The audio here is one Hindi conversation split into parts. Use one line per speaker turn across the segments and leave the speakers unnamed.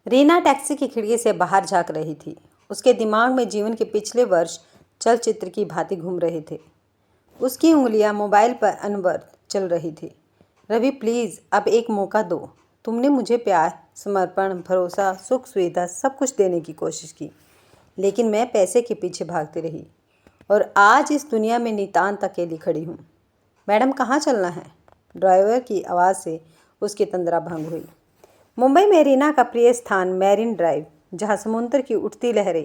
रीना टैक्सी की खिड़की से बाहर झांक रही थी। उसके दिमाग में जीवन के पिछले वर्ष चलचित्र की भांति घूम रहे थे। उसकी उंगलियां मोबाइल पर अनवरत चल रही थी। रवि प्लीज़ अब एक मौका दो। तुमने मुझे प्यार, समर्पण, भरोसा, सुख सुविधा सब कुछ देने की कोशिश की, लेकिन मैं पैसे के पीछे भागती रही और आज इस दुनिया में नितांत अकेली खड़ी हूँ। मैडम कहाँ चलना है? ड्राइवर की आवाज़ से उसकी तंद्रा भंग हुई। मुंबई में रीना का प्रिय स्थान मैरिन ड्राइव, जहाँ समुद्र की उठती लहरें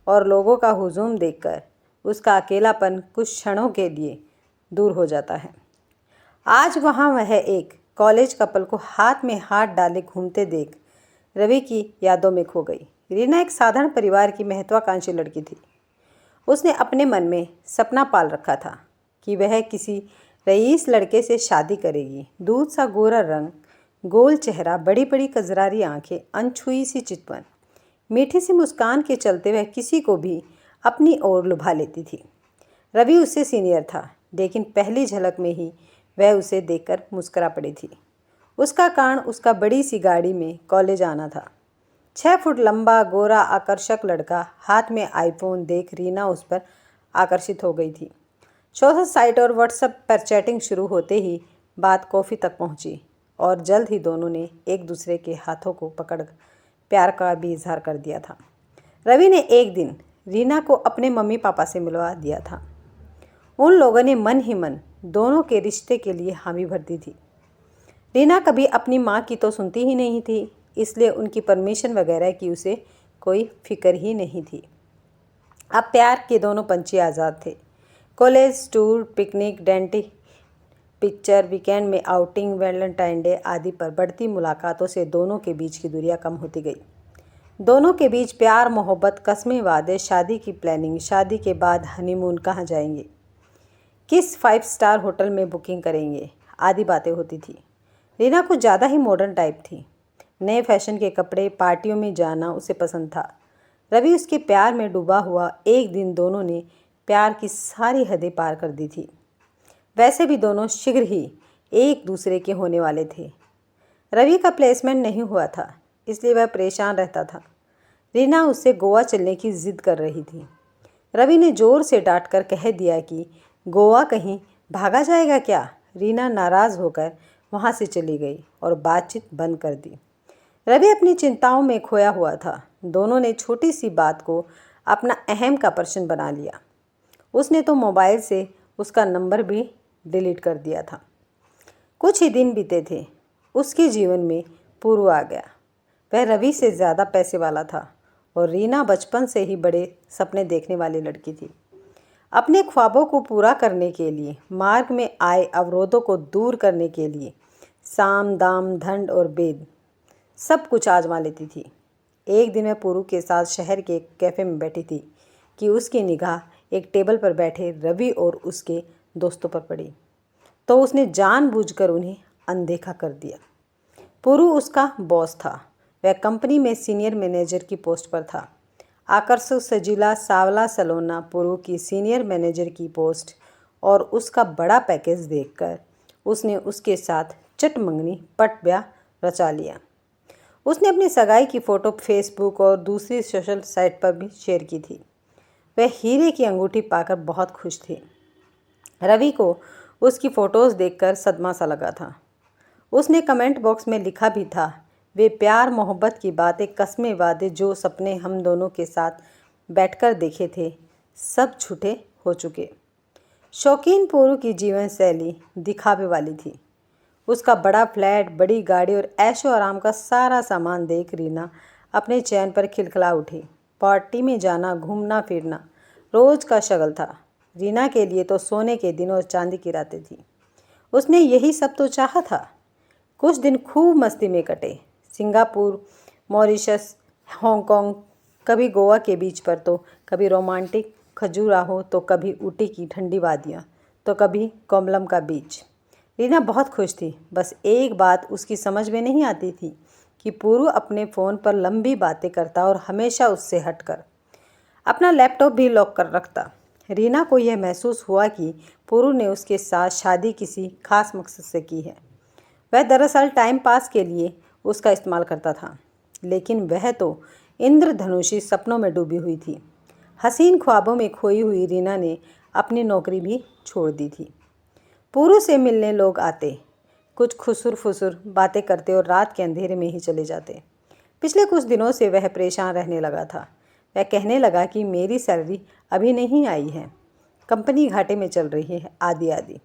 और लोगों का हुजूम देखकर उसका अकेलापन कुछ क्षणों के लिए दूर हो जाता है। आज वहाँ वह एक कॉलेज कपल को हाथ में हाथ डाले घूमते देख रवि की यादों में खो गई। रीना एक साधारण परिवार की महत्वाकांक्षी लड़की थी। उसने अपने मन में सपना पाल रखा था कि वह किसी रईस लड़के से शादी करेगी। दूध सा गोरा रंग, गोल चेहरा, बड़ी बड़ी कजरारी आंखें, अनछुई सी चितवन, मीठी सी मुस्कान के चलते वह किसी को भी अपनी ओर लुभा लेती थी। रवि उससे सीनियर था, लेकिन पहली झलक में ही वह उसे देखकर मुस्करा पड़ी थी। उसका कारण उसका बड़ी सी गाड़ी में कॉलेज आना था। 6 फुट लंबा, गोरा, आकर्षक लड़का, हाथ में आईफोन देख रीना उस पर आकर्षित हो गई थी। सोशल साइट और व्हाट्सएप पर चैटिंग शुरू होते ही बात कॉफ़ी तक पहुंची और जल्द ही दोनों ने एक दूसरे के हाथों को पकड़ प्यार का भी इजहार कर दिया था। रवि ने एक दिन रीना को अपने मम्मी पापा से मिलवा दिया था। उन लोगों ने मन ही मन दोनों के रिश्ते के लिए हामी भर दी थी। रीना कभी अपनी माँ की तो सुनती ही नहीं थी, इसलिए उनकी परमिशन वगैरह की उसे कोई फिक्र ही नहीं थी। अब प्यार के दोनों पंछी आज़ाद थे। College, tour, picnic, denting, picture, weekend में आउटिंग, वैलेंटाइन डे आदि पर बढ़ती मुलाकातों से दोनों के बीच की दूरियां कम होती गई। दोनों के बीच प्यार, मोहब्बत, कस्में, वादे, शादी की प्लानिंग, शादी के बाद हनीमून कहाँ जाएंगे, किस 5 स्टार होटल में बुकिंग करेंगे आदि बातें होती थी। रीना कुछ ज़्यादा ही मॉडर्न टाइप थी। नए फैशन के कपड़े, पार्टियों में जाना उसे पसंद था। रवि उसके प्यार में डूबा हुआ। एक दिन दोनों ने प्यार की सारी हदें पार कर दी थी। वैसे भी दोनों शीघ्र ही एक दूसरे के होने वाले थे। रवि का प्लेसमेंट नहीं हुआ था, इसलिए वह परेशान रहता था। रीना उससे गोवा चलने की जिद कर रही थी। रवि ने जोर से डांट कर कह दिया कि गोवा कहीं भागा जाएगा क्या। रीना नाराज़ होकर वहाँ से चली गई और बातचीत बंद कर दी। रवि अपनी चिंताओं में खोया हुआ था। दोनों ने छोटी सी बात को अपना अहम का प्रश्न बना लिया। उसने तो मोबाइल से उसका नंबर भी डिलीट कर दिया था। कुछ ही दिन बीते थे, उसके जीवन में पूरू आ गया। वह रवि से ज़्यादा पैसे वाला था और रीना बचपन से ही बड़े सपने देखने वाली लड़की थी। अपने ख्वाबों को पूरा करने के लिए, मार्ग में आए अवरोधों को दूर करने के लिए साम, दाम, दंड और भेद सब कुछ आजमा लेती थी। एक दिन मैं पूरू के साथ शहर के एक कैफ़े में बैठी थी कि उसकी निगाह एक टेबल पर बैठे रवि और उसके दोस्तों पर पड़ी, तो उसने जानबूझकर उन्हें अनदेखा कर दिया। पुरू उसका बॉस था। वह कंपनी में सीनियर मैनेजर की पोस्ट पर था। आकर्षक, सजीला, सावला सलोना पुरू की सीनियर मैनेजर की पोस्ट और उसका बड़ा पैकेज देखकर उसने उसके साथ चटमंगनी पट ब्याह रचा लिया। उसने अपनी सगाई की फ़ोटो फेसबुक और दूसरी सोशल साइट पर भी शेयर की थी। वह हीरे की अंगूठी पाकर बहुत खुश थी। रवि को उसकी फ़ोटोज़ देखकर सदमा सा लगा था। उसने कमेंट बॉक्स में लिखा भी था, वे प्यार मोहब्बत की बातें, कस्में, वादे, जो सपने हम दोनों के साथ बैठकर देखे थे, सब झूठे हो चुके। शौकीन पुरू की जीवन शैली दिखावे वाली थी। उसका बड़ा फ्लैट, बड़ी गाड़ी और ऐशो आराम का सारा सामान देख रीना अपने चैन पर खिलखिला उठी। पार्टी में जाना, घूमना फिरना रोज़ का शगल था। रीना के लिए तो सोने के दिन और चांदी की रातें थी। उसने यही सब तो चाहा था। कुछ दिन खूब मस्ती में कटे। सिंगापुर, मॉरिशस, हांगकांग, कभी गोवा के बीच पर तो कभी रोमांटिक खजुराहो, तो कभी ऊटी की ठंडी वादियाँ, तो कभी कोमलम का बीच। रीना बहुत खुश थी। बस एक बात उसकी समझ में नहीं आती थी कि पुरू अपने फ़ोन पर लंबी बातें करता और हमेशा उससे हटकर अपना लैपटॉप भी लॉक कर रखता। रीना को यह महसूस हुआ कि पुरू ने उसके साथ शादी किसी खास मकसद से की है। वह दरअसल टाइम पास के लिए उसका इस्तेमाल करता था। लेकिन वह तो इंद्रधनुषी सपनों में डूबी हुई थी। हसीन ख्वाबों में खोई हुई रीना ने अपनी नौकरी भी छोड़ दी थी। पूरू से मिलने लोग आते, कुछ खुसुर फुसुर बातें करते और रात के अंधेरे में ही चले जाते। पिछले कुछ दिनों से वह परेशान रहने लगा था। वह कहने लगा कि मेरी सैलरी अभी नहीं आई है, कंपनी घाटे में चल रही है, आदि आदि।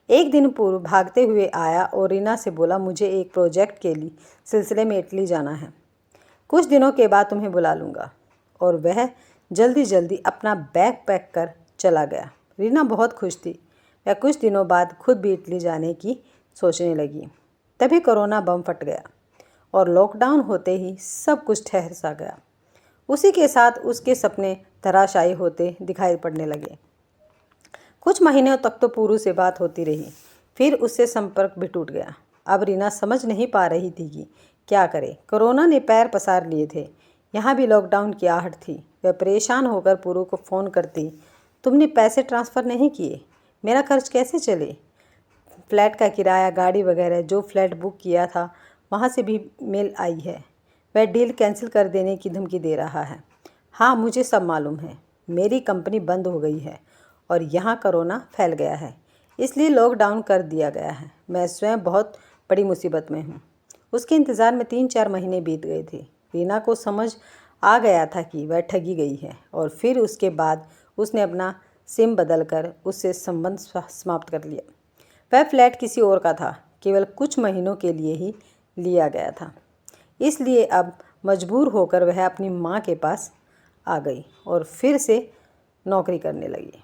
एक दिन पूर्व भागते हुए आया और रीना से बोला, मुझे एक प्रोजेक्ट के लिए सिलसिले में इटली जाना है, कुछ दिनों के बाद तुम्हें बुला लूँगा। और वह जल्दी जल्दी अपना बैग पैक कर चला गया। रीना बहुत खुश थी। वह कुछ दिनों बाद खुद भी इटली जाने की सोचने लगी। तभी कोरोना बम फट गया और लॉकडाउन होते ही सब कुछ ठहर सा गया। उसी के साथ उसके सपने धराशायी होते दिखाई पड़ने लगे। कुछ महीनों तक तो पूरू से बात होती रही, फिर उससे संपर्क भी टूट गया। अब रीना समझ नहीं पा रही थी कि क्या करे। कोरोना ने पैर पसार लिए थे, यहाँ भी लॉकडाउन की आहट थी। वह परेशान होकर पूरू को फ़ोन करती, तुमने पैसे ट्रांसफ़र नहीं किए, मेरा खर्च कैसे चले? फ्लैट का किराया, गाड़ी वगैरह, जो फ्लैट बुक किया था वहाँ से भी मेल आई है। वह डील कैंसिल कर देने की धमकी दे रहा है। हाँ, मुझे सब मालूम है, मेरी कंपनी बंद हो गई है और यहाँ कोरोना फैल गया है, इसलिए लॉकडाउन कर दिया गया है। मैं स्वयं बहुत बड़ी मुसीबत में हूँ। उसके इंतज़ार में 3-4 महीने बीत गए थे। रीना को समझ आ गया था कि वह ठगी गई है और फिर उसके बाद उसने अपना सिम बदलकर उससे संबंध समाप्त कर लिया। वह फ्लैट किसी और का था, केवल कुछ महीनों के लिए ही लिया गया था, इसलिए अब मजबूर होकर वह अपनी माँ के पास आ गई और फिर से नौकरी करने लगी।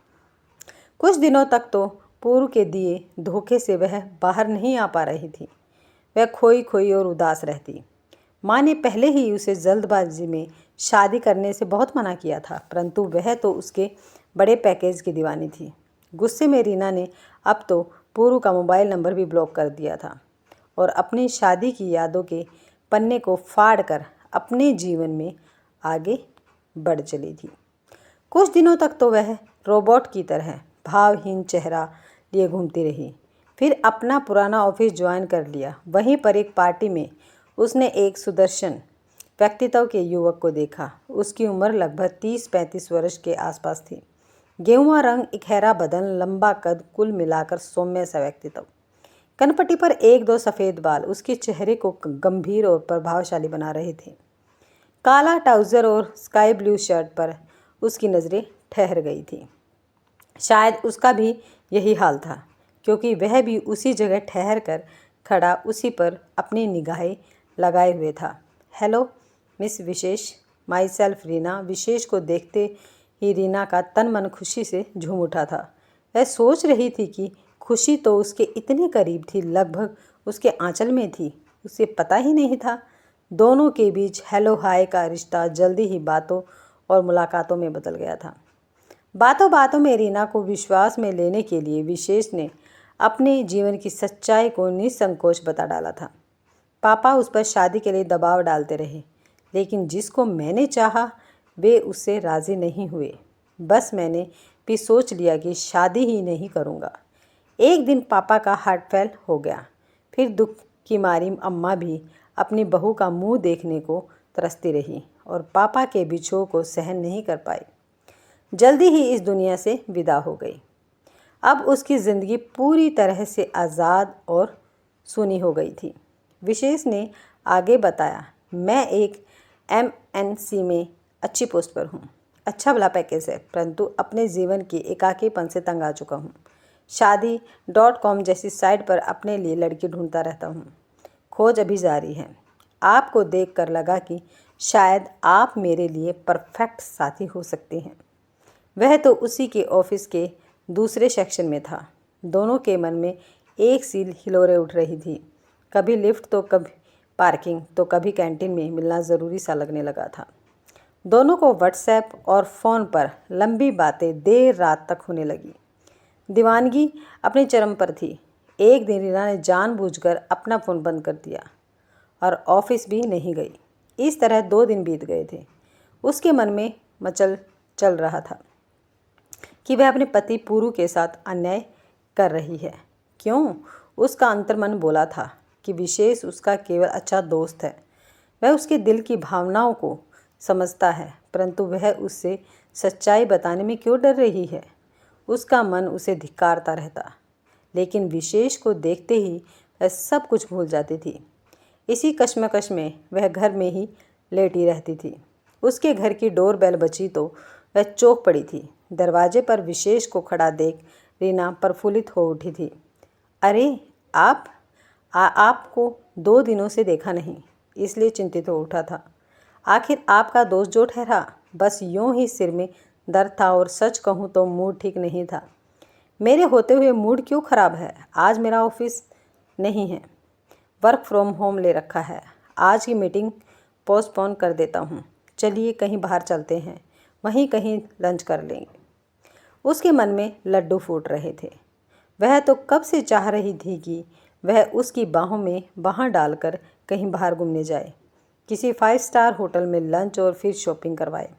कुछ दिनों तक तो पूर्व के दिए धोखे से वह बाहर नहीं आ पा रही थी। वह खोई खोई और उदास रहती। माँ ने पहले ही उसे जल्दबाजी में शादी करने से बहुत मना किया था, परंतु वह तो उसके बड़े पैकेज की दीवानी थी। गुस्से में रीना ने अब तो पूरू का मोबाइल नंबर भी ब्लॉक कर दिया था और अपनी शादी की यादों के पन्ने को फाड़ कर अपने जीवन में आगे बढ़ चली थी। कुछ दिनों तक तो वह रोबोट की तरह भावहीन चेहरा लिए घूमती रही। फिर अपना पुराना ऑफिस ज्वाइन कर लिया। वहीं पर एक पार्टी में उसने एक सुदर्शन व्यक्तित्व के युवक को देखा। उसकी उम्र लगभग 30-35 वर्ष के आसपास थी। गेहुआ रंग, इकहरा बदन, लंबा कद, कुल मिलाकर सौम्य सा व्यक्तित्व। कनपट्टी पर 1-2 सफ़ेद बाल उसके चेहरे को गंभीर और प्रभावशाली बना रहे थे। काला ट्राउज़र और स्काई ब्लू शर्ट पर उसकी नज़रें ठहर गई थी। शायद उसका भी यही हाल था, क्योंकि वह भी उसी जगह ठहर कर खड़ा उसी पर अपनी निगाहें लगाए हुए था। Hello miss Vishesh, myself Reena. Vishesh को देखते ही रीना का तन मन खुशी से झूम उठा था। वह सोच रही थी कि खुशी तो उसके इतने करीब थी, लगभग उसके आंचल में थी, उसे पता ही नहीं था। दोनों के बीच हेलो हाय का रिश्ता जल्दी ही बातों और मुलाकातों में बदल गया था। बातों बातों में रीना को विश्वास में लेने के लिए विशेष ने अपने जीवन की सच्चाई को निसंकोच बता डाला था। पापा उस पर शादी के लिए दबाव डालते रहे, लेकिन जिसको मैंने चाहा वे उससे राज़ी नहीं हुए। बस मैंने भी सोच लिया कि शादी ही नहीं करूँगा। एक दिन पापा का हार्ट फेल हो गया। फिर दुख की मारी अम्मा भी अपनी बहू का मुंह देखने को तरसती रही और पापा के बिछोह को सहन नहीं कर पाई। जल्दी ही इस दुनिया से विदा हो गई। अब उसकी ज़िंदगी पूरी तरह से आज़ाद और सूनी हो गई थी। विशेष ने आगे बताया, मैं एक MNC में अच्छी पोस्ट पर हूँ, अच्छा भला पैकेज है, परंतु अपने जीवन के एकाकीपन से तंग आ चुका हूँ। शादी.com जैसी साइट पर अपने लिए लड़की ढूंढता रहता हूँ। खोज अभी जारी है। आपको देखकर लगा कि शायद आप मेरे लिए परफेक्ट साथी हो सकते हैं। वह तो उसी के ऑफिस के दूसरे सेक्शन में था। दोनों के मन में एक सी हिलोरें उठ रही थी। कभी लिफ्ट तो कभी पार्किंग तो कभी कैंटीन में मिलना ज़रूरी सा लगने लगा था। दोनों को व्हाट्सएप और फ़ोन पर लंबी बातें देर रात तक होने लगी। दीवानगी अपने चरम पर थी। एक दिन रीना ने जानबूझकर अपना फ़ोन बंद कर दिया और ऑफिस भी नहीं गई। इस तरह 2 दिन बीत गए थे। उसके मन में मचल चल रहा था कि वह अपने पति पूरू के साथ अन्याय कर रही है। क्यों? उसका अंतर्मन बोला था कि विशेष उसका केवल अच्छा दोस्त है। वह उसके दिल की भावनाओं को समझता है, परंतु वह उससे सच्चाई बताने में क्यों डर रही है। उसका मन उसे धिक्कारता रहता, लेकिन विशेष को देखते ही वह सब कुछ भूल जाती थी। इसी कश्मकश में वह घर में ही लेटी रहती थी। उसके घर की डोरबेल बजी तो वह चौंक पड़ी थी। दरवाजे पर विशेष को खड़ा देख रीना प्रफुल्लित हो उठी थी। अरे आप आपको 2 दिनों से देखा नहीं, इसलिए चिंतित हो उठा था। आखिर आपका दोस्त जो ठहरा। बस यूं ही सिर में दर्द था और सच कहूँ तो मूड ठीक नहीं था। मेरे होते हुए मूड क्यों ख़राब है? आज मेरा ऑफिस नहीं है, वर्क फ्रॉम होम ले रखा है। आज की मीटिंग पोस्टपोन कर देता हूँ। चलिए कहीं बाहर चलते हैं, वहीं कहीं लंच कर लेंगे। उसके मन में लड्डू फूट रहे थे। वह तो कब से चाह रही थी कि वह उसकी बाहों में बाँह डालकर कहीं बाहर घूमने जाए, किसी 5 स्टार होटल में लंच और फिर शॉपिंग करवाए।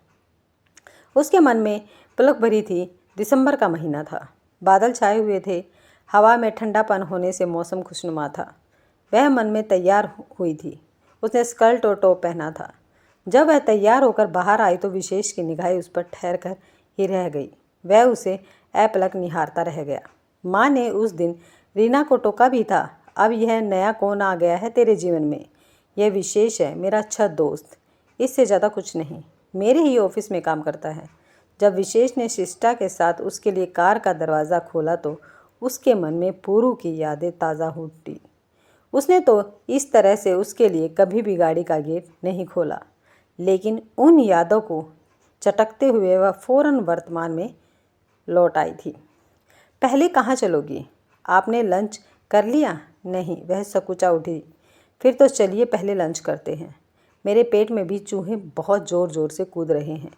उसके मन में पुलक भरी थी। दिसंबर का महीना था, बादल छाए हुए थे, हवा में ठंडापन होने से मौसम खुशनुमा था। वह मन में तैयार हुई थी। उसने स्कर्ट और टॉप पहना था। जब वह तैयार होकर बाहर आई तो विशेष की निगाहें उस पर ठहर कर ही रह गई। वह उसे अपलक निहारता रह गया। माँ ने उस दिन रीना को टोका भी था। अब यह नया कौन आ गया है तेरे जीवन में? यह विशेष है, मेरा अच्छा दोस्त, इससे ज़्यादा कुछ नहीं। मेरे ही ऑफिस में काम करता है। जब विशेष ने शिष्टा के साथ उसके लिए कार का दरवाज़ा खोला तो उसके मन में पूरू की यादें ताज़ा हो उठी। उसने तो इस तरह से उसके लिए कभी भी गाड़ी का गेट नहीं खोला, लेकिन उन यादों को चटकते हुए वह फौरन वर्तमान में लौट आई थी। पहले कहाँ चलोगी? आपने लंच कर लिया? नहीं, वह सकुचा उठी। फिर तो चलिए पहले लंच करते हैं। मेरे पेट में भी चूहे बहुत ज़ोर ज़ोर से कूद रहे हैं।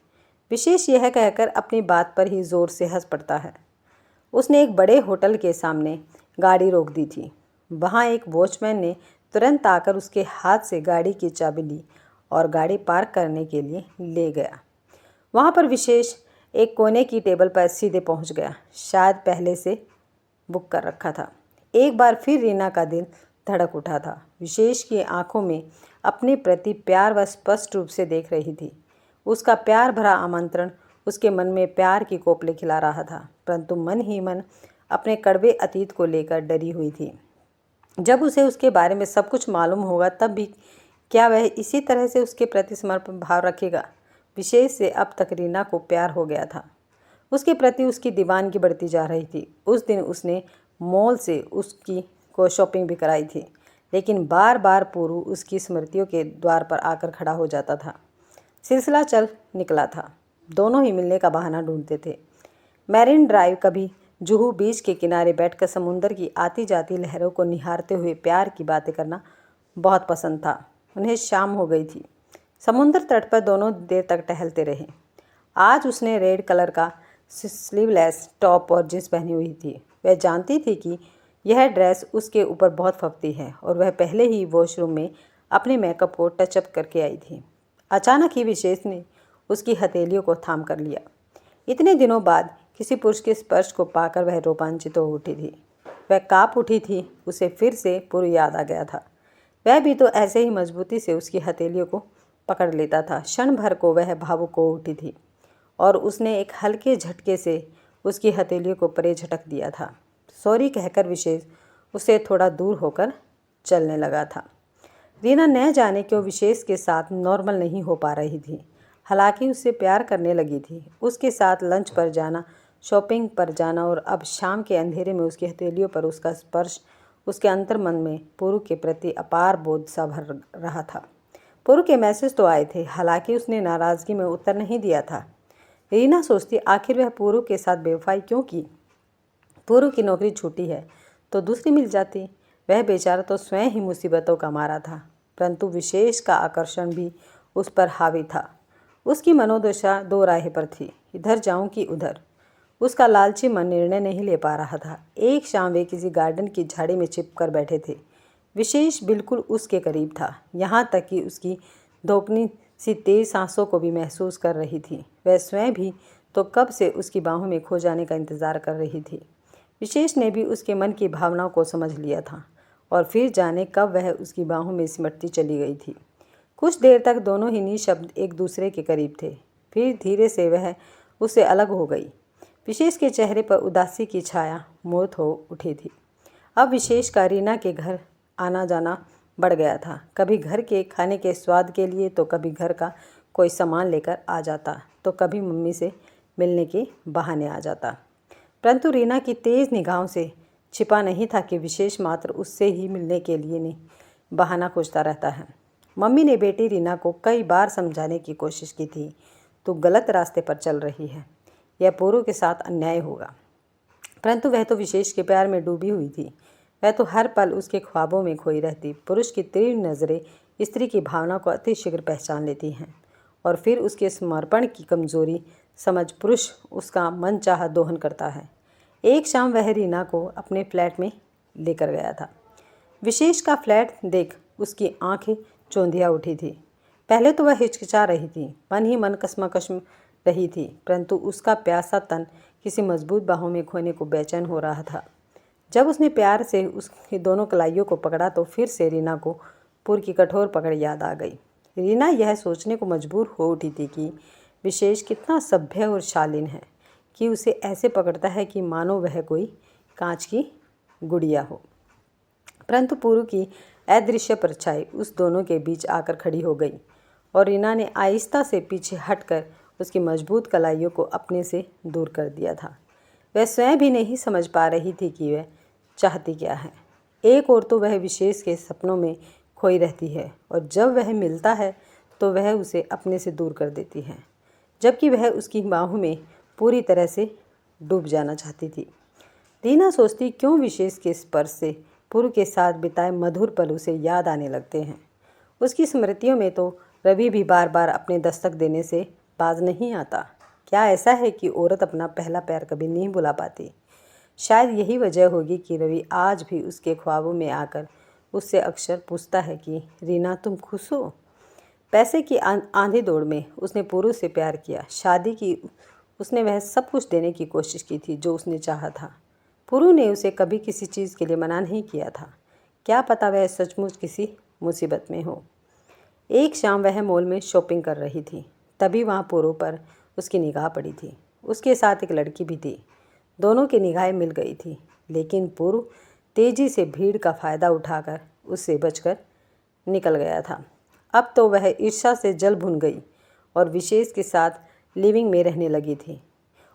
विशेष यह कहकर अपनी बात पर ही ज़ोर से हंस पड़ता है। उसने एक बड़े होटल के सामने गाड़ी रोक दी थी। वहाँ एक वॉचमैन ने तुरंत आकर उसके हाथ से गाड़ी की चाबी ली और गाड़ी पार्क करने के लिए ले गया। वहाँ पर विशेष एक कोने की टेबल पर सीधे पहुँच गया, शायद पहले से बुक कर रखा था। एक बार फिर रीना का दिल धड़क उठा था। विशेष की आंखों में अपने प्रति प्यार वह स्पष्ट रूप से देख रही थी। उसका प्यार भरा आमंत्रण उसके मन में प्यार की कोपले खिला रहा था, परंतु मन ही मन अपने कड़वे अतीत को लेकर डरी हुई थी। जब उसे उसके बारे में सब कुछ मालूम होगा तब भी क्या वह इसी तरह से उसके प्रति समर्पण भाव रखेगा? विशेष से अब तक रीना को प्यार हो गया था। उसके प्रति उसकी दीवानगी बढ़ती जा रही थी। उस दिन उसने मॉल से उसकी को शॉपिंग भी कराई थी, लेकिन बार बार पूरू उसकी स्मृतियों के द्वार पर आकर खड़ा हो जाता था। सिलसिला चल निकला था। दोनों ही मिलने का बहाना ढूंढते थे। मैरिन ड्राइव, कभी जुहू बीच के किनारे बैठकर समुंदर की आती जाती लहरों को निहारते हुए प्यार की बातें करना बहुत पसंद था। उन्हें शाम हो गई थी। समुंदर तट पर दोनों देर तक टहलते रहे। आज उसने रेड कलर का स्लीवलेस टॉप और जींस पहनी हुई थी। वह जानती थी कि यह ड्रेस उसके ऊपर बहुत फबती है और वह पहले ही वॉशरूम में अपने मेकअप को टचअप करके आई थी। अचानक ही विशेष ने उसकी हथेलियों को थाम कर लिया। इतने दिनों बाद किसी पुरुष के स्पर्श को पाकर वह रोमांचित हो उठी थी। वह काँप उठी थी। उसे फिर से पूर्व याद आ गया था। वह भी तो ऐसे ही मजबूती से उसकी हथेलियों को पकड़ लेता था। क्षण भर को वह भावुक हो उठी थी और उसने एक हल्के झटके से उसकी हथेलियों को परे झटक दिया था। सॉरी कहकर विशेष उससे थोड़ा दूर होकर चलने लगा था। रीना न जाने क्यों विशेष के साथ नॉर्मल नहीं हो पा रही थी। हालांकि उससे प्यार करने लगी थी। उसके साथ लंच पर जाना, शॉपिंग पर जाना और अब शाम के अंधेरे में उसकी हथेलियों पर उसका स्पर्श उसके अंतर्मन में पूरू के प्रति अपार बोध सा भर रहा था। पूरू के मैसेज तो आए थे, हालांकि उसने नाराज़गी में उत्तर नहीं दिया था। रीना सोचती आखिर वह पूरू के साथ बेवफाई क्यों की? पूरू की नौकरी छूटी है तो दूसरी मिल जाती। वह बेचारा तो स्वयं ही मुसीबतों का मारा था, परंतु विशेष का आकर्षण भी उस पर हावी था। उसकी मनोदशा दो राह पर थी, इधर जाऊं कि उधर। उसका लालची मन निर्णय नहीं ले पा रहा था। एक शाम वे किसी गार्डन की झाड़ी में छिपकर बैठे थे। विशेष बिल्कुल उसके करीब था, यहाँ तक कि उसकी धोकनी सी तेज सांसों को भी महसूस कर रही थी। वह स्वयं भी तो कब से उसकी बाहों में खो जाने का इंतज़ार कर रही थी। विशेष ने भी उसके मन की भावनाओं को समझ लिया था और फिर जाने कब वह उसकी बाहों में सिमटती चली गई थी। कुछ देर तक दोनों ही निःशब्द एक दूसरे के करीब थे। फिर धीरे से वह उससे अलग हो गई। विशेष के चेहरे पर उदासी की छाया मूर्त हो उठी थी। अब विशेष का रीना के घर आना जाना बढ़ गया था। कभी घर के खाने के स्वाद के लिए, तो कभी घर का कोई सामान लेकर आ जाता, तो कभी मम्मी से मिलने के बहाने आ जाता। परंतु रीना की तेज़ निगाहों से छिपा नहीं था कि विशेष मात्र उससे ही मिलने के लिए नहीं बहाना खोजता रहता है। मम्मी ने बेटी रीना को कई बार समझाने की कोशिश की थी, तो गलत रास्ते पर चल रही है, यह पूरू के साथ अन्याय होगा। परंतु वह तो विशेष के प्यार में डूबी हुई थी। वह तो हर पल उसके ख्वाबों में खोई रहती। पुरुष की तीव्र नज़रें स्त्री की भावना को अति शीघ्र पहचान लेती हैं, और फिर उसके समर्पण की कमजोरी समझ पुरुष उसका मनचाहा दोहन करता है। एक शाम वह रीना को अपने फ्लैट में लेकर गया था। विशेष का फ्लैट देख उसकी आंखें चौंधिया उठी थी। पहले तो वह हिचकिचा रही थी, मन ही मन कसमकश रही थी, परंतु उसका प्यासा तन किसी मजबूत बाहों में खोने को बेचैन हो रहा था। जब उसने प्यार से उसकी दोनों कलाइयों को पकड़ा, तो फिर से रीना को पुर की कठोर पकड़ याद आ गई। रीना यह सोचने को मजबूर हो उठी थी कि विशेष कितना सभ्य और शालीन है, कि उसे ऐसे पकड़ता है कि मानो वह कोई कांच की गुड़िया हो। परंतु पुरु की अदृश्य परछाई उस दोनों के बीच आकर खड़ी हो गई, और रीना ने आहिस्ता से पीछे हटकर उसकी मजबूत कलाइयों को अपने से दूर कर दिया था। वह स्वयं भी नहीं समझ पा रही थी कि वह चाहती क्या है। एक और तो वह विशेष के सपनों में खोई रहती है, और जब वह मिलता है तो वह उसे अपने से दूर कर देती है, जबकि वह उसकी बाहों में पूरी तरह से डूब जाना चाहती थी। रीना सोचती, क्यों विशेष के स्पर्श से पुरु के साथ बिताए मधुर पल उसे याद आने लगते हैं। उसकी स्मृतियों में तो रवि भी बार बार अपने दस्तक देने से बाज नहीं आता। क्या ऐसा है कि औरत अपना पहला प्यार कभी नहीं भुला पाती? शायद यही वजह होगी कि रवि आज भी उसके ख्वाबों में आकर उससे अक्सर पूछता है कि रीना, तुम खुश हो? पैसे की आंधी दौड़ में उसने पुरु से प्यार किया। शादी की उसने वह सब कुछ देने की कोशिश की थी जो उसने चाहा था। पुरु ने उसे कभी किसी चीज़ के लिए मना नहीं किया था। क्या पता वह सचमुच किसी मुसीबत में हो। एक शाम वह मॉल में शॉपिंग कर रही थी, तभी वहाँ पुरु पर उसकी निगाह पड़ी थी। उसके साथ एक लड़की भी थी। दोनों की निगाहें मिल गई थी, लेकिन पुरु तेजी से भीड़ का फ़ायदा उठाकर उससे बचकर निकल गया था। अब तो वह ईर्ष्या से जल भुन गई और विशेष के साथ लिविंग में रहने लगी थी।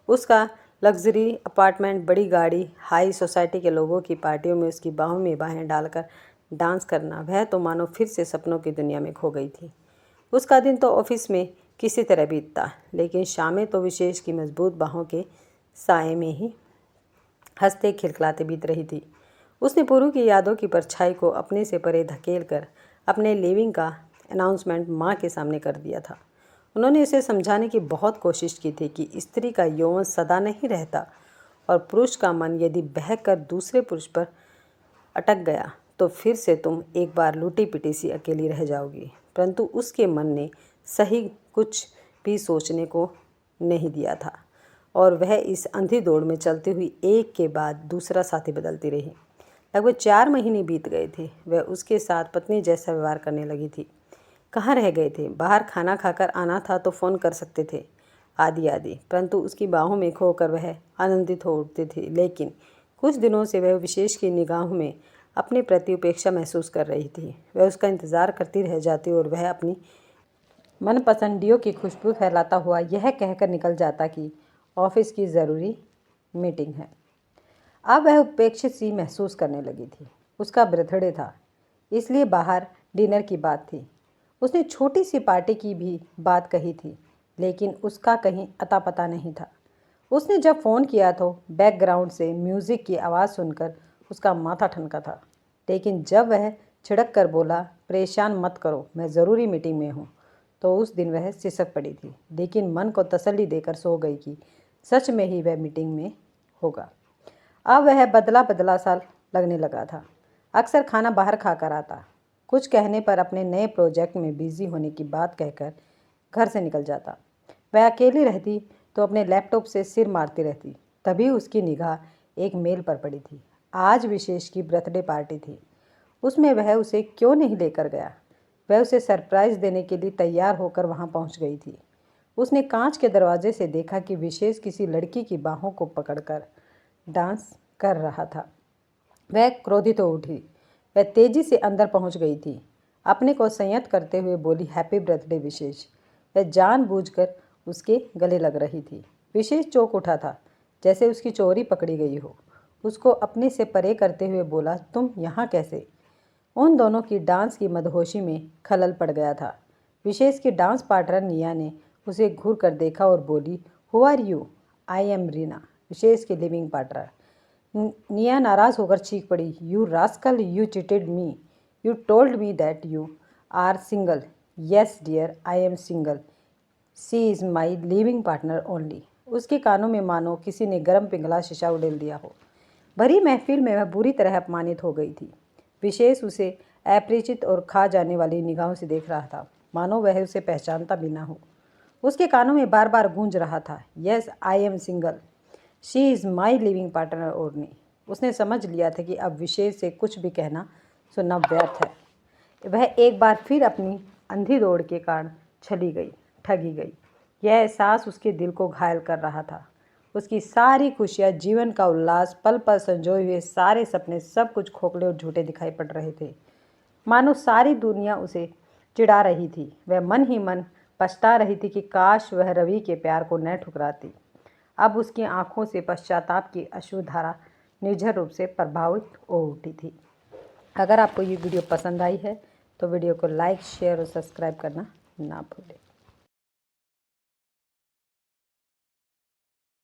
उसका लग्जरी अपार्टमेंट, बड़ी गाड़ी, हाई सोसाइटी के लोगों की पार्टियों में उसकी बाहों में बाहें डालकर डांस करना, वह तो मानो फिर से सपनों की दुनिया में खो गई थी। उसका दिन तो ऑफिस में किसी तरह बीतता, लेकिन शामें तो विशेष की मजबूत बाहों के साए में ही हंसते खिलखिलाते बीत रही थी। उसने पुरु की यादों की परछाई को अपने से परे धकेल कर अपने लिविंग का अनाउंसमेंट माँ के सामने कर दिया था। उन्होंने उसे समझाने की बहुत कोशिश की थी कि स्त्री का यौवन सदा नहीं रहता, और पुरुष का मन यदि बहक कर दूसरे पुरुष पर अटक गया तो फिर से तुम एक बार लूटी पिटी सी अकेली रह जाओगी। परंतु उसके मन ने सही कुछ भी सोचने को नहीं दिया था, और वह इस अंधी दौड़ में चलती हुई एक के बाद दूसरा साथी बदलती रही। लगभग 4 महीने बीत गए थे। वह उसके साथ पत्नी जैसा व्यवहार करने लगी थी। कहाँ रह गए थे? बाहर खाना खाकर आना था तो फ़ोन कर सकते थे, आदि आदि। परंतु उसकी बाहों में खोकर वह आनंदित हो उठती थी। लेकिन कुछ दिनों से वह विशेष की निगाहों में अपने प्रति उपेक्षा महसूस कर रही थी। वह उसका इंतज़ार करती रह जाती और वह अपनी मनपसंदियों की खुशबू फैलाता हुआ यह कहकर निकल जाता कि ऑफिस की ज़रूरी मीटिंग है। अब वह उपेक्षित सी महसूस करने लगी थी। उसका बर्थडे था, इसलिए बाहर डिनर की बात थी। उसने छोटी सी पार्टी की भी बात कही थी, लेकिन उसका कहीं अता पता नहीं था। उसने जब फ़ोन किया तो बैकग्राउंड से म्यूज़िक की आवाज़ सुनकर उसका माथा ठनका था। लेकिन जब वह छिड़क कर बोला, परेशान मत करो, मैं ज़रूरी मीटिंग में हूँ, तो उस दिन वह सिसक पड़ी थी, लेकिन मन को तसल्ली देकर सो गई कि सच में ही वह मीटिंग में होगा। अब वह बदला बदला सा लगने लगा था। अक्सर खाना बाहर खाकर आता, कुछ कहने पर अपने नए प्रोजेक्ट में बिजी होने की बात कहकर घर से निकल जाता। वह अकेली रहती तो अपने लैपटॉप से सिर मारती रहती। तभी उसकी निगाह एक मेल पर पड़ी थी। आज विशेष की बर्थडे पार्टी थी, उसमें वह उसे क्यों नहीं लेकर गया? वह उसे सरप्राइज़ देने के लिए तैयार होकर वहां पहुंच गई थी। उसने कांच के दरवाजे से देखा कि विशेष किसी लड़की की बाहों को पकड़कर डांस कर रहा था। वह क्रोधित हो उठी। वह तेजी से अंदर पहुंच गई थी। अपने को संयत करते हुए बोली, हैप्पी बर्थडे विशेष। वह जानबूझकर उसके गले लग रही थी। विशेष चौंक उठा था, जैसे उसकी चोरी पकड़ी गई हो। उसको अपने से परे करते हुए बोला, तुम यहाँ कैसे? उन दोनों की डांस की मदहोशी में खलल पड़ गया था। विशेष की डांस पार्टनर निया ने उसे घूर कर देखा और बोली, who are you? I am Reena, Vishesh की लिविंग पार्टनर। निया नाराज होकर चीख पड़ी, you rascal, you cheated me, you told me that you are single. Yes dear, I am single, she is my living partner only. उसके कानों में मानो किसी ने गर्म पिघला शीशा उड़ेल दिया हो। भरी महफिल में वह बुरी तरह अपमानित हो गई थी। विशेष उसे अपरिचित और खा जाने वाली निगाहों से देख रहा था, मानो वह उसे पहचानता भी ना हो। उसके कानों में बार बार गूंज रहा था, yes I am single, she is my living partner only. उसने समझ लिया था कि अब विशेष से कुछ भी कहना सुनना व्यर्थ है। वह एक बार फिर अपनी अंधी दौड़ के कारण ठगी गई। यह एहसास उसके दिल को घायल कर रहा था। उसकी सारी खुशियाँ, जीवन का उल्लास, पल पल संजोए हुए सारे सपने, सब कुछ खोखले और झूठे दिखाई पड़ रहे थे। मानो सारी दुनिया उसे चिढ़ा रही थी। वह मन ही मन पछता रही थी कि काश वह रवि के प्यार को न ठुकराती। अब उसकी आंखों से पश्चाताप की अश्रुधारा निर्झर रूप से प्रभावित हो उठी थी। अगर आपको ये वीडियो पसंद आई है तो वीडियो को लाइक, शेयर और सब्सक्राइब करना ना भूलें।